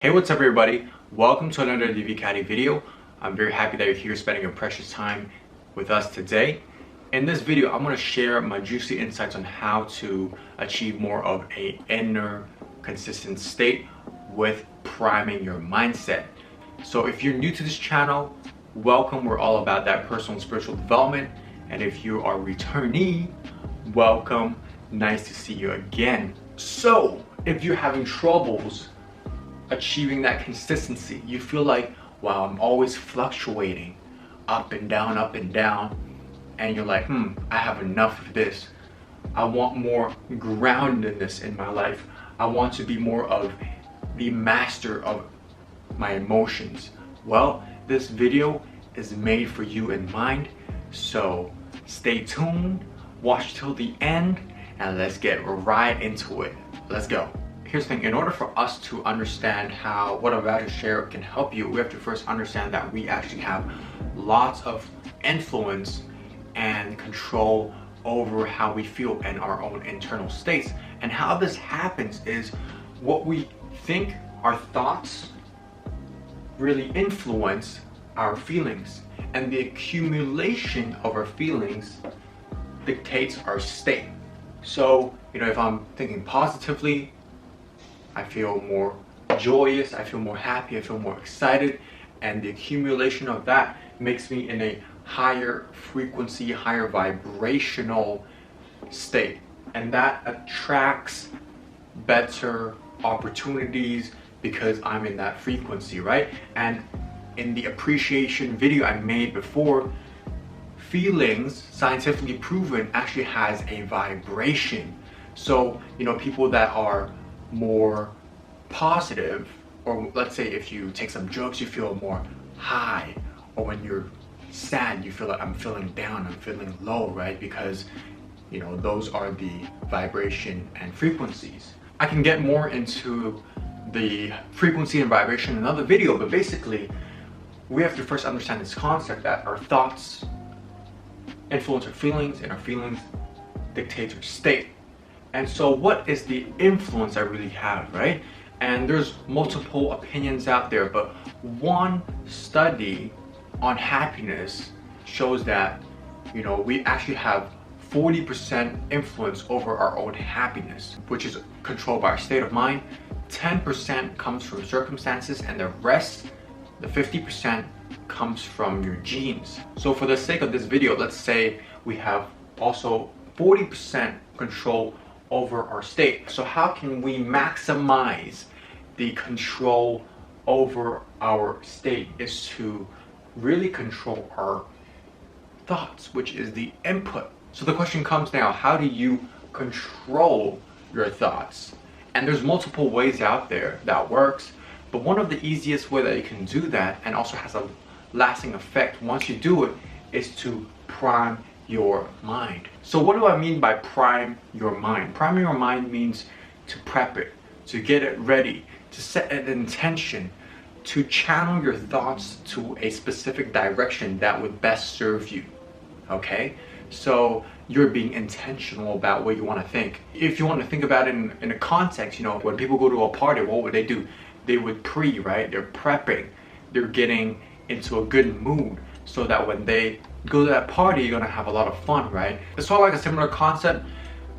Hey, what's up everybody? Welcome to another Divicati video. I'm very happy that you're here spending your precious time with us today. In this video, I'm going to share my juicy insights on how to achieve more of an inner consistent state with priming your mindset. So if you're new to this channel, welcome. We're all about that personal and spiritual development. And if you are a returnee, welcome. Nice to see you again. So if you're having troubles achieving that consistency, you feel like, wow, I'm always fluctuating up and down, and you're like, I have enough of this. I want more groundedness in my life. I want to be more of the master of my emotions. Well, this video is made for you in mind, so stay tuned, watch till the end, and let's get right into it. Let's go. Here's the thing, in order for us to understand how what I'm about to share can help you, we have to first understand that we actually have lots of influence and control over how we feel in our own internal states. And how this happens is what we think, our thoughts really influence our feelings, and the accumulation of our feelings dictates our state. So, if I'm thinking positively, I feel more joyous, I feel more happy, I feel more excited, and the accumulation of that makes me in a higher frequency, higher vibrational state, and that attracts better opportunities because I'm in that frequency, right? And in the appreciation video I made before, feelings, scientifically proven, actually has a vibration. So people that are more positive, or let's say if you take some drugs you feel more high, or when you're sad you feel like I'm feeling down, I'm feeling low, right? Because those are the vibration and frequencies. I can get more into the frequency and vibration in another video, but basically we have to first understand this concept that our thoughts influence our feelings, and our feelings dictate our state. And so what is the influence I really have, right? And there's multiple opinions out there, but one study on happiness shows that, we actually have 40% influence over our own happiness, which is controlled by our state of mind. 10% comes from circumstances, and the rest, the 50%, comes from your genes. So for the sake of this video, let's say we have also 40% control over our state. So how can we maximize the control over our state? Is to really control our thoughts, which is the input. So the question comes now, how do you control your thoughts? And there's multiple ways out there that works, but one of the easiest way that you can do that, and also has a lasting effect once you do it, is to prime your mind. So what do I mean by prime your mind? Priming your mind means to prep it, to get it ready, to set an intention, to channel your thoughts to a specific direction that would best serve you. Okay? So you're being intentional about what you want to think. If you want to think about it in a context, when people go to a party, what would they do? They would right? They're prepping. They're getting into a good mood so that when they go to that party, you're gonna have a lot of fun, right? It's sort of like a similar concept,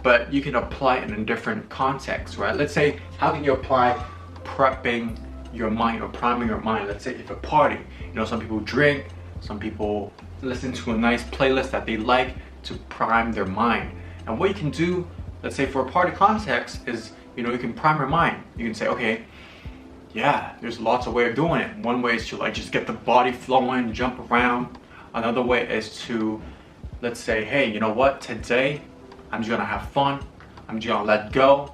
but you can apply it in a different context, right? Let's say, how can you apply prepping your mind or priming your mind? Let's say if a party, some people drink, some people listen to a nice playlist that they like to prime their mind. And what you can do, let's say for a party context, is you can prime your mind. You can say, okay, yeah, there's lots of ways of doing it. One way is to just get the body flowing, jump around. Another way is to, let's say, hey, you know what, today I'm just gonna have fun, I'm just gonna let go.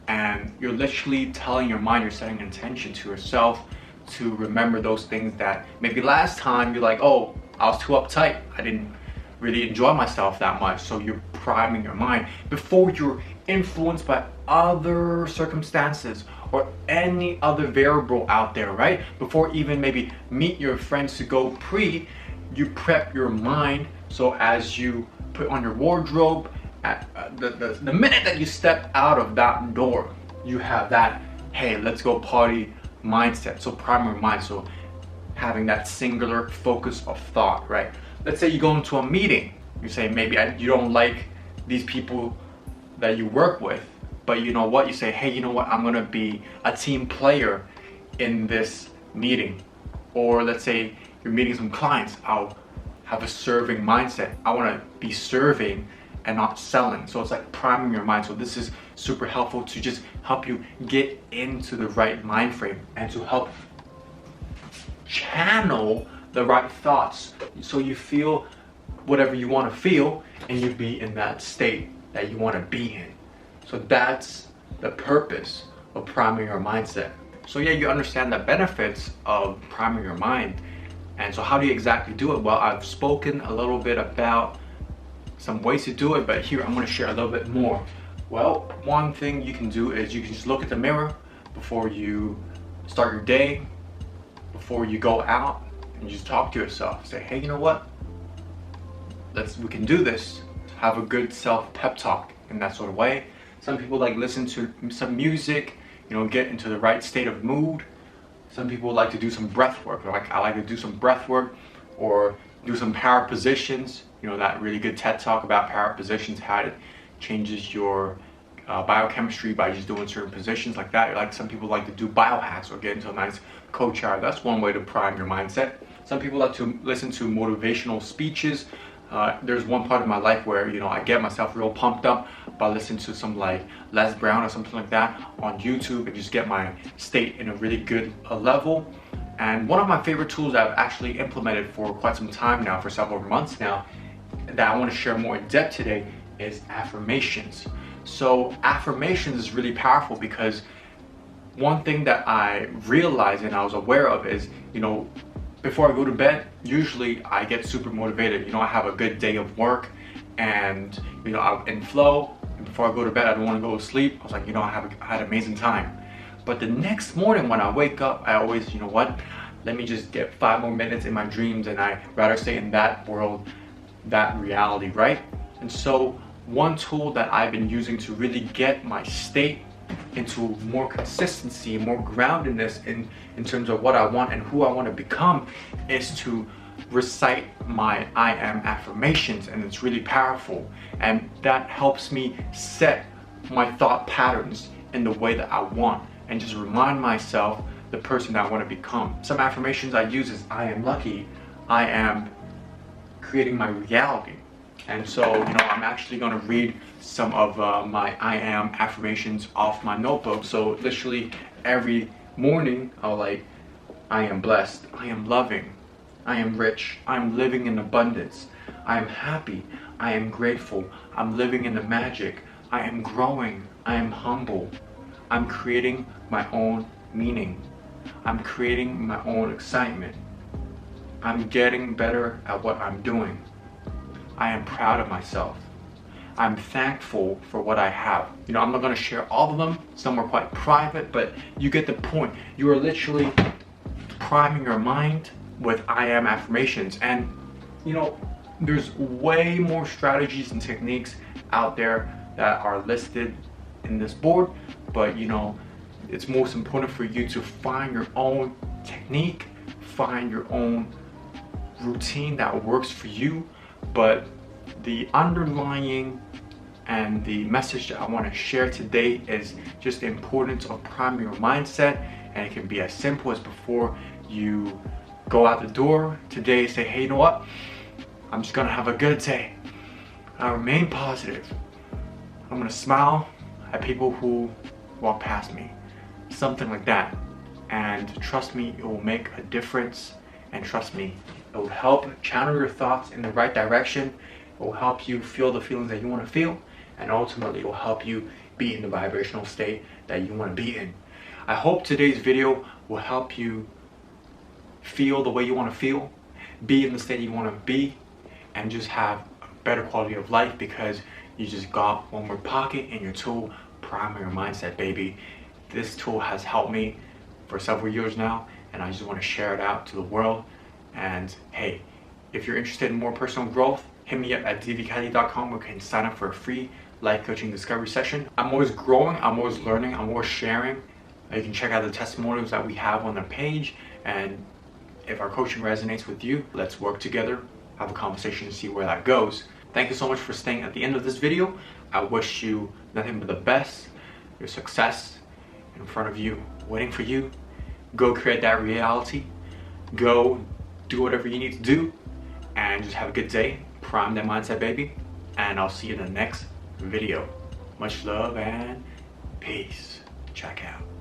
And you're literally telling your mind, you're setting intention to yourself to remember those things that maybe last time you're like, oh, I was too uptight, I didn't really enjoy myself that much. So you're priming your mind before you're influenced by other circumstances or any other variable out there, right? Before even maybe meet your friends to go you prep your mind, so as you put on your wardrobe, at the minute that you step out of that door, you have that, hey, let's go party mindset. So primary mind, so having that singular focus of thought, right? Let's say you go into a meeting, you say maybe you don't like these people that you work with, but you know what, you say, hey, you know what, I'm gonna be a team player in this meeting. Or let's say you're meeting some clients, I'll have a serving mindset. I want to be serving and not selling. So it's like priming your mind. So this is super helpful to just help you get into the right mind frame and to help channel the right thoughts so you feel whatever you want to feel and you be in that state that you want to be in. So that's the purpose of priming your mindset. So yeah, you understand the benefits of priming your mind. And so how do you exactly do it? Well, I've spoken a little bit about some ways to do it, but here I'm going to share a little bit more. Well, one thing you can do is you can just look at the mirror before you start your day, before you go out, and just talk to yourself. Say, hey, you know what? We can do this. Have a good self-pep talk in that sort of way. Some people like listen to some music, you know, get into the right state of mood. Some people like to do some breath work. Like I like to do some breath work or do some power positions. You know, that really good TED talk about power positions, how it changes your biochemistry by just doing certain positions like that. Like some people like to do biohacks or get into a nice coach hour. That's one way to prime your mindset. Some people like to listen to motivational speeches. There's one part of my life where, you know, I get myself real pumped up by listening to some like Les Brown or something like that on YouTube and just get my state in a really good level. And one of my favorite tools that I've actually implemented for quite some time now, for several months now, that I want to share more in depth today is affirmations. So affirmations is really powerful because one thing that I realized and I was aware of is, you know, before I go to bed, usually I get super motivated. You know, I have a good day of work and, you know, I'm in flow. And before I go to bed, I don't want to go to sleep. I was like, you know, I had an amazing time. But the next morning when I wake up, I always, you know what, let me just get 5 more minutes in my dreams, and I rather stay in that world, that reality, right? And so one tool that I've been using to really get my state into more consistency, more groundedness in terms of what I want and who I want to become is to recite my I am affirmations, and it's really powerful, and that helps me set my thought patterns in the way that I want and just remind myself the person that I want to become. Some affirmations I use is I am lucky, I am creating my reality. And so, you know, I'm actually going to read some of my I am affirmations off my notebook. So literally every morning I'll like, I am blessed, I am loving, I am rich, I am living in abundance, I am happy, I am grateful, I'm living in the magic, I am growing, I am humble, I'm creating my own meaning, I'm creating my own excitement, I'm getting better at what I'm doing, I am proud of myself, I'm thankful for what I have. You know, I'm not going to share all of them. Some are quite private, but you get the point. You are literally priming your mind with I am affirmations. And, you know, there's way more strategies and techniques out there that are listed in this board. But, you know, it's most important for you to find your own technique, find your own routine that works for you. But the underlying and the message that I want to share today is just the importance of priming your mindset. And it can be as simple as before you go out the door today, say, hey, you know what? I'm just going to have a good day. I remain positive. I'm going to smile at people who walk past me. Something like that. And trust me, it will make a difference. And trust me, it will help channel your thoughts in the right direction. It will help you feel the feelings that you want to feel, and ultimately it will help you be in the vibrational state that you want to be in. I hope today's video will help you feel the way you want to feel, be in the state you want to be, and just have a better quality of life because you just got one more pocket in your tool, primary mindset, baby. This tool has helped me for several years now, and I just want to share it out to the world. And hey, if you're interested in more personal growth, hit me up at divicati.com where you can sign up for a free life coaching discovery session. I'm always growing, I'm always learning, I'm always sharing You can check out the testimonials that we have on our page, and if our coaching resonates with you, let's work together, have a conversation and see where that goes. Thank you so much for staying at the end of this video. I wish you nothing but the best, your success in front of you, waiting for you. Go create that reality. Go do whatever you need to do, and just have a good day. Prime that mindset, baby. And I'll see you in the next video. Much love and peace. Check out.